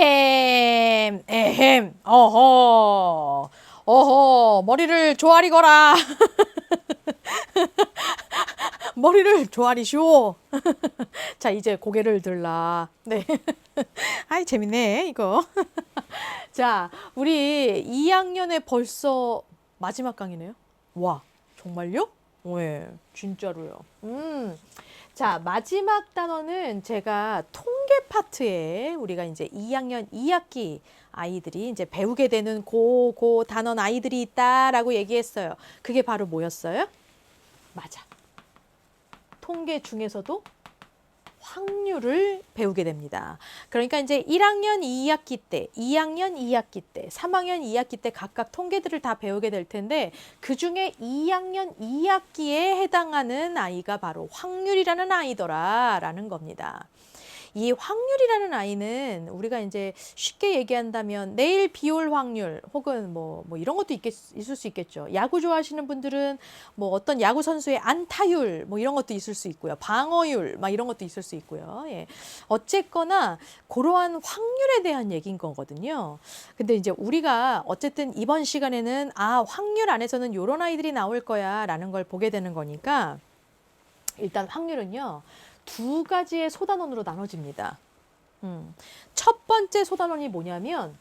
에헴, 에헴, 어허, 어허, 머리를 조아리거라. 머리를 조아리쇼. 자, 이제 고개를 들라. 네. 아이, 재밌네, 이거. 자, 우리 2학년에 벌써 마지막 강의네요. 와, 정말요? 네, 진짜로요. 자, 마지막 단어는 제가 통계 파트에 우리가 이제 2학년 2학기 아이들이 이제 배우게 되는 고 단원 아이들이 있다라고 얘기했어요. 그게 바로 뭐였어요? 맞아. 통계 중에서도 확률을 배우게 됩니다. 그러니까 이제 1학년 2학기 때, 2학년 2학기 때, 3학년 2학기 때 각각 통계들을 다 배우게 될 텐데 그중에 2학년 2학기에 해당하는 아이가 바로 확률이라는 아이더라라는 겁니다. 이 확률이라는 아이는 우리가 이제 쉽게 얘기한다면 내일 비 올 확률 혹은 뭐 이런 것도 있을 수 있겠죠. 야구 좋아하시는 분들은 뭐 어떤 야구 선수의 안타율 뭐 이런 것도 있을 수 있고요. 방어율 막 이런 것도 있을 수 있고요. 예. 어쨌거나 그러한 확률에 대한 얘기인 거거든요. 근데 이제 우리가 어쨌든 이번 시간에는 확률 안에서는 이런 아이들이 나올 거야라는 걸 보게 되는 거니까 일단 확률은요. 두 가지의 소단원으로 나눠집니다. 첫 번째 소단원이 뭐냐면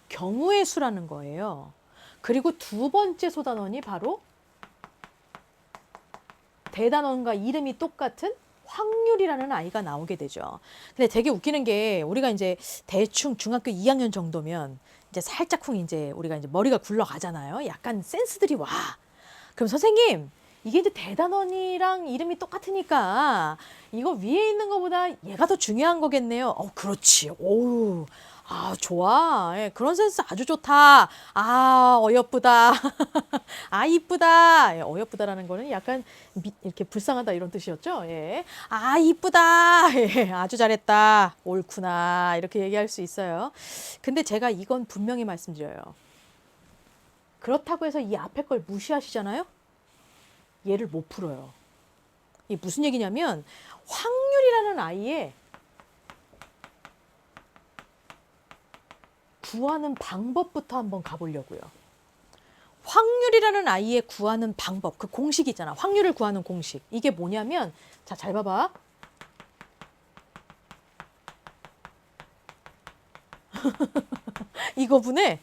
경우의 수라는 거예요. 그리고 두 번째 소단원이 바로 대단원과 이름이 똑같은 확률이라는 아이가 나오게 되죠. 근데 되게 웃기는 게 우리가 이제 대충 중학교 2학년 정도면 이제 살짝쿵 이제 우리가 이제 머리가 굴러가잖아요. 약간 센스들이 와. 그럼 선생님, 이게 이제 대단원이랑 이름이 똑같으니까 이거 위에 있는 것보다 얘가 더 중요한 거겠네요. 그렇지. 오우. 좋아. 예, 그런 센스 아주 좋다. 어여쁘다. 이쁘다. 예, 어여쁘다라는 거는 약간 이렇게 불쌍하다 이런 뜻이었죠. 예. 이쁘다. 예, 아주 잘했다. 옳구나. 이렇게 얘기할 수 있어요. 근데 제가 이건 분명히 말씀드려요. 그렇다고 해서 이 앞에 걸 무시하시잖아요? 얘를 못 풀어요. 이게 무슨 얘기냐면 확률이라는 아이의 구하는 방법부터 한번 가보려고요. 확률이라는 아이의 구하는 방법, 그 공식 있잖아. 확률을 구하는 공식. 이게 뭐냐면 자, 잘 봐봐. 이거분에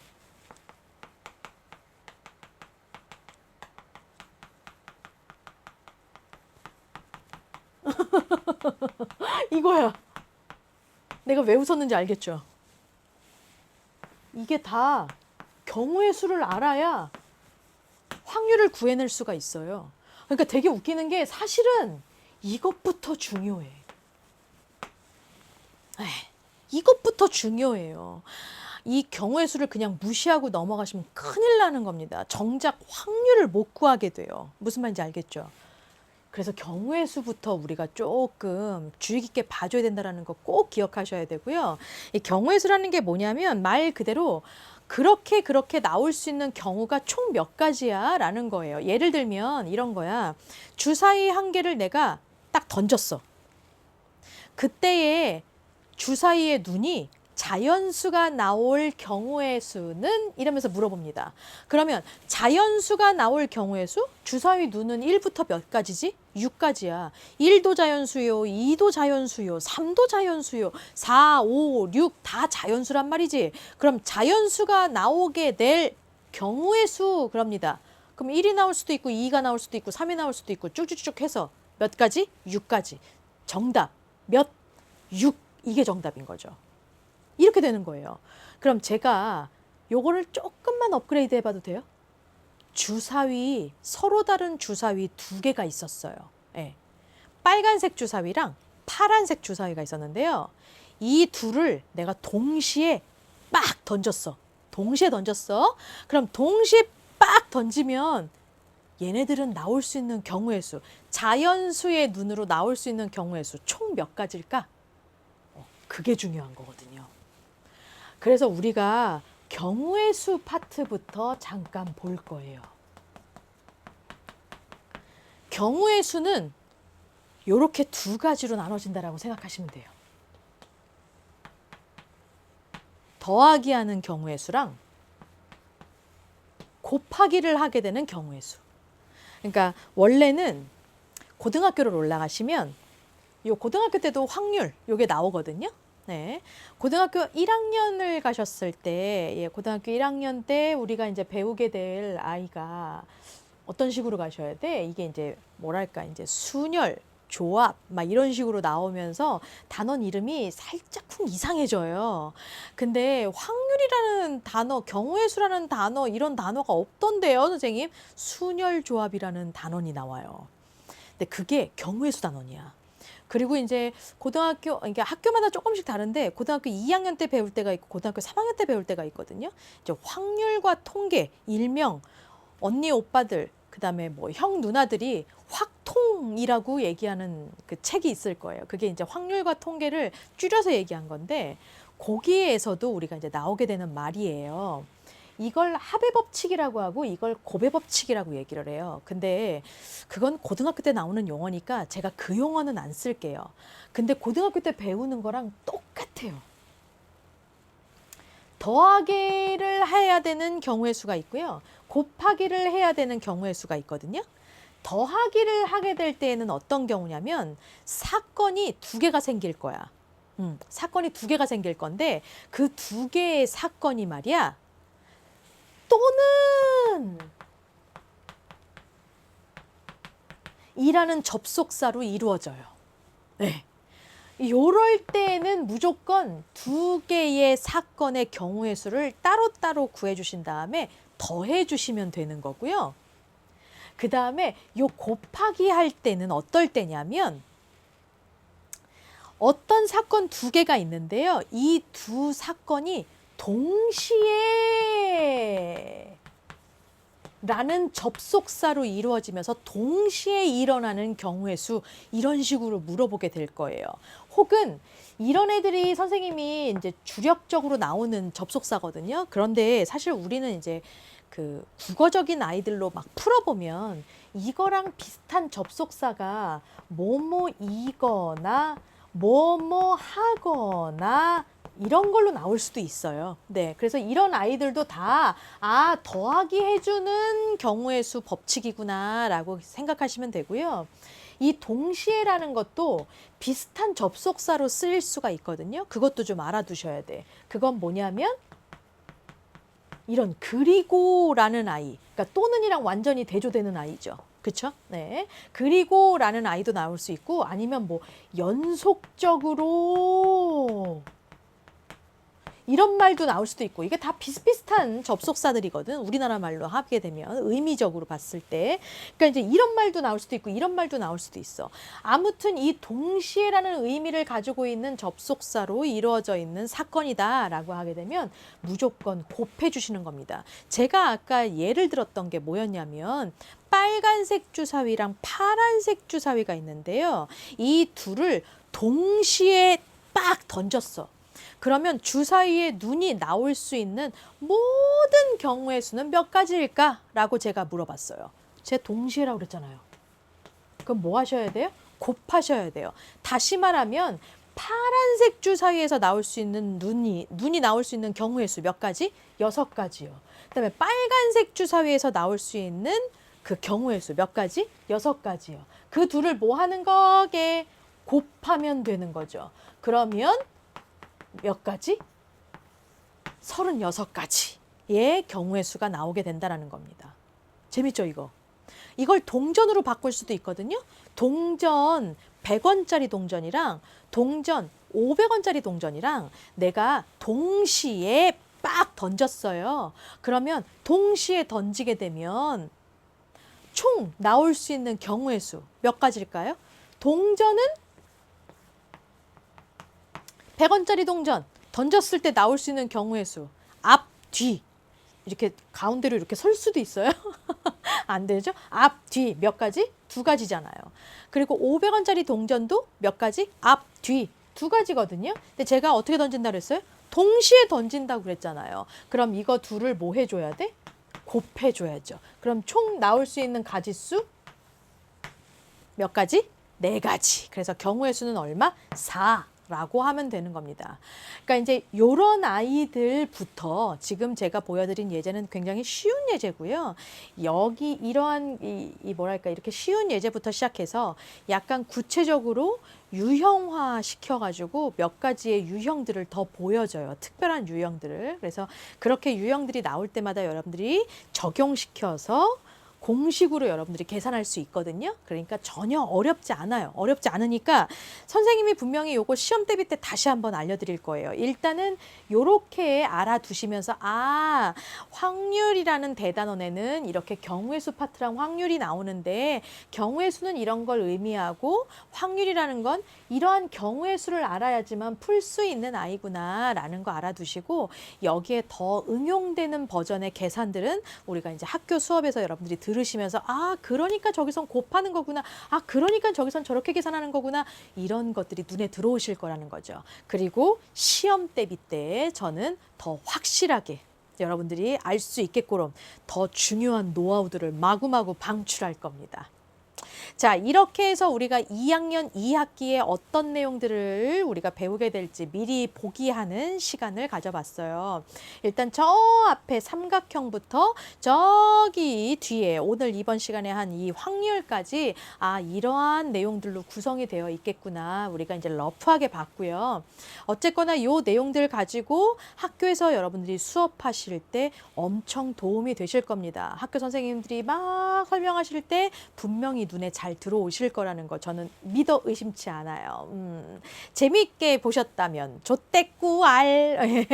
이거야. 내가 왜 웃었는지 알겠죠? 이게 다 경우의 수를 알아야 확률을 구해낼 수가 있어요. 그러니까 되게 웃기는 게 사실은 이것부터 중요해. 이것부터 중요해요. 이 경우의 수를 그냥 무시하고 넘어가시면 큰일 나는 겁니다. 정작 확률을 못 구하게 돼요. 무슨 말인지 알겠죠? 그래서 경우의 수부터 우리가 조금 주의 깊게 봐줘야 된다는 거 꼭 기억하셔야 되고요. 이 경우의 수라는 게 뭐냐면 말 그대로 그렇게 나올 수 있는 경우가 총 몇 가지야 라는 거예요. 예를 들면 이런 거야. 주사위 한 개를 내가 딱 던졌어. 그때에 주사위의 눈이 자연수가 나올 경우의 수는 이러면서 물어봅니다. 그러면 자연수가 나올 경우의 수? 주사위 눈은 1부터 몇 가지지? 6가지야. 1도 자연수요, 2도 자연수요, 3도 자연수요, 4, 5, 6 다 자연수란 말이지. 그럼 자연수가 나오게 될 경우의 수 그럽니다. 그럼 1이 나올 수도 있고 2가 나올 수도 있고 3이 나올 수도 있고 쭉쭉쭉 해서 몇 가지? 6가지. 정답 몇? 6. 이게 정답인 거죠. 이렇게 되는 거예요. 그럼 제가 요거를 조금만 업그레이드 해봐도 돼요? 주사위, 서로 다른 주사위 두 개가 있었어요. 예. 빨간색 주사위랑 파란색 주사위가 있었는데요. 이 둘을 내가 동시에 빡 던졌어. 동시에 던졌어. 그럼 동시에 빡 던지면 얘네들은 나올 수 있는 경우의 수, 자연수의 눈으로 나올 수 있는 경우의 수 총 몇 가지일까? 그게 중요한 거거든요. 그래서 우리가 경우의 수 파트부터 잠깐 볼 거예요. 경우의 수는 요렇게 두 가지로 나눠진다라고 생각하시면 돼요. 더하기 하는 경우의 수랑 곱하기를 하게 되는 경우의 수. 그러니까 원래는 고등학교를 올라가시면 요 고등학교 때도 확률 요게 나오거든요. 네. 고등학교 1학년을 가셨을 때, 예, 고등학교 1학년 때 우리가 이제 배우게 될 아이가 어떤 식으로 가셔야 돼? 이게 이제 뭐랄까, 이제 순열, 조합, 막 이런 식으로 나오면서 단원 이름이 살짝쿵 이상해져요. 근데 확률이라는 단어, 경우의 수라는 단어, 이런 단어가 없던데요, 선생님? 순열, 조합이라는 단원이 나와요. 근데 그게 경우의 수 단원이야. 그리고 이제 고등학교, 그러니까 학교마다 조금씩 다른데 고등학교 2학년 때 배울 때가 있고 고등학교 3학년 때 배울 때가 있거든요. 이제 확률과 통계, 일명, 언니, 오빠들, 그다음에 뭐 형, 누나들이 확통이라고 얘기하는 그 책이 있을 거예요. 그게 이제 확률과 통계를 줄여서 얘기한 건데 거기에서도 우리가 이제 나오게 되는 말이에요. 이걸 합의 법칙이라고 하고 이걸 곱의 법칙이라고 얘기를 해요. 근데 그건 고등학교 때 나오는 용어니까 제가 그 용어는 안 쓸게요. 근데 고등학교 때 배우는 거랑 똑같아요. 더하기를 해야 되는 경우의 수가 있고요. 곱하기를 해야 되는 경우의 수가 있거든요. 더하기를 하게 될 때에는 어떤 경우냐면 사건이 두 개가 생길 거야. 사건이 두 개가 생길 건데 그 두 개의 사건이 말이야. 또는 이라는 접속사로 이루어져요. 네. 요럴 때에는 무조건 두 개의 사건의 경우의 수를 따로따로 구해주신 다음에 더해주시면 되는 거고요. 그 다음에 요 곱하기 할 때는 어떨 때냐면 어떤 사건 두 개가 있는데요. 이 두 사건이 동시에 라는 접속사로 이루어지면서 동시에 일어나는 경우의 수, 이런 식으로 물어보게 될 거예요. 혹은 이런 애들이 선생님이 이제 주력적으로 나오는 접속사거든요. 그런데 사실 우리는 이제 그 국어적인 아이들로 막 풀어보면 이거랑 비슷한 접속사가 뭐뭐이거나 뭐뭐 하거나 이런 걸로 나올 수도 있어요. 네, 그래서 이런 아이들도 다 더하기 해주는 경우의 수 법칙이구나라고 생각하시면 되고요. 이 동시에라는 것도 비슷한 접속사로 쓰일 수가 있거든요. 그것도 좀 알아두셔야 돼. 그건 뭐냐면 이런 그리고라는 아이, 그러니까 또는이랑 완전히 대조되는 아이죠. 그렇죠? 네. 그리고라는 아이도 나올 수 있고 아니면 뭐 연속적으로 이런 말도 나올 수도 있고 이게 다 비슷비슷한 접속사들이거든. 우리나라 말로 하게 되면 의미적으로 봤을 때. 그러니까 이제 이런 말도 나올 수도 있고 이런 말도 나올 수도 있어. 아무튼 이 동시에라는 의미를 가지고 있는 접속사로 이루어져 있는 사건이다라고 하게 되면 무조건 곱해 주시는 겁니다. 제가 아까 예를 들었던 게 뭐였냐면 빨간색 주사위랑 파란색 주사위가 있는데요. 이 둘을 동시에 빡 던졌어. 그러면 주사위에 눈이 나올 수 있는 모든 경우의 수는 몇 가지일까? 라고 제가 물어봤어요. 제가 동시에라고 그랬잖아요. 그럼 뭐 하셔야 돼요? 곱하셔야 돼요. 다시 말하면 파란색 주사위에서 나올 수 있는 눈이 나올 수 있는 경우의 수 몇 가지? 6가지요. 그다음에 빨간색 주사위에서 나올 수 있는 그 경우의 수 몇 가지? 6가지요. 그 둘을 뭐 하는 거게? 곱하면 되는 거죠. 그러면 몇 가지? 36가지의 경우의 수가 나오게 된다는 겁니다. 재밌죠, 이거? 이걸 동전으로 바꿀 수도 있거든요. 동전 100원짜리 동전이랑 동전 500원짜리 동전이랑 내가 동시에 빡 던졌어요. 그러면 동시에 던지게 되면 총 나올 수 있는 경우의 수 몇 가지일까요? 동전은 100원짜리 동전 던졌을 때 나올 수 있는 경우의 수 앞, 뒤 이렇게 가운데로 이렇게 설 수도 있어요. 안 되죠? 앞, 뒤 몇 가지? 2가지잖아요. 그리고 500원짜리 동전도 몇 가지? 앞, 뒤 2가지거든요. 근데 제가 어떻게 던진다고 그랬어요? 동시에 던진다고 그랬잖아요. 그럼 이거 둘을 뭐 해줘야 돼? 곱해줘야죠. 그럼 총 나올 수 있는 가지수 몇 가지? 네 가지. 그래서 경우의 수는 얼마? 4라고 하면 되는 겁니다. 그러니까 이제 요런 아이들부터 지금 제가 보여드린 예제는 굉장히 쉬운 예제고요. 여기 이러한 이 뭐랄까 이렇게 쉬운 예제부터 시작해서 약간 구체적으로 유형화 시켜가지고 몇 가지의 유형들을 더 보여줘요. 특별한 유형들을. 그래서 그렇게 유형들이 나올 때마다 여러분들이 적용시켜서 공식으로 여러분들이 계산할 수 있거든요. 그러니까 전혀 어렵지 않아요. 어렵지 않으니까 선생님이 분명히 요거 시험 대비 때 다시 한번 알려드릴 거예요. 일단은 요렇게 알아두시면서 확률이라는 대단원에는 이렇게 경우의 수 파트랑 확률이 나오는데 경우의 수는 이런 걸 의미하고 확률이라는 건 이러한 경우의 수를 알아야지만 풀 수 있는 아이구나 라는 거 알아두시고 여기에 더 응용되는 버전의 계산들은 우리가 이제 학교 수업에서 여러분들이 들으시면서 그러니까 저기선 곱하는 거구나. 그러니까 저기선 저렇게 계산하는 거구나. 이런 것들이 눈에 들어오실 거라는 거죠. 그리고 시험 대비 때 저는 더 확실하게 여러분들이 알 수 있게끔 더 중요한 노하우들을 마구마구 방출할 겁니다. 자, 이렇게 해서 우리가 2학년 2학기에 어떤 내용들을 우리가 배우게 될지 미리 보기하는 시간을 가져봤어요. 일단 저 앞에 삼각형부터 저기 뒤에 오늘 이번 시간에 한 이 확률까지 이러한 내용들로 구성이 되어 있겠구나. 우리가 이제 러프하게 봤고요. 어쨌거나 이 내용들 가지고 학교에서 여러분들이 수업하실 때 엄청 도움이 되실 겁니다. 학교 선생님들이 막 설명하실 때 분명히 눈에 잘 들어오실 거라는 거 저는 믿어 의심치 않아요. 재미있게 보셨다면 조떼꾸알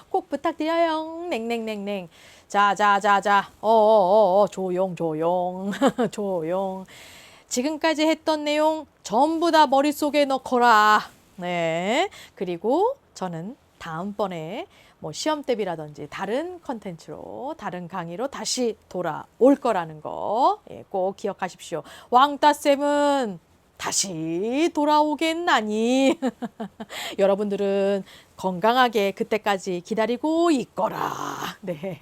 꼭 부탁드려요. 냉냉냉냉. 자자자자. 조용 조용 조용. 지금까지 했던 내용 전부 다 머릿속에 넣거라. 네. 그리고 저는 다음번에 뭐 시험 대비라든지 다른 컨텐츠로 다른 강의로 다시 돌아올 거라는 거 꼭 기억하십시오. 왕따쌤은 다시 돌아오겠나니 여러분들은 건강하게 그때까지 기다리고 있거라. 네,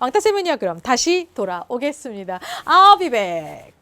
왕따쌤은요 그럼 다시 돌아오겠습니다. I'll be back.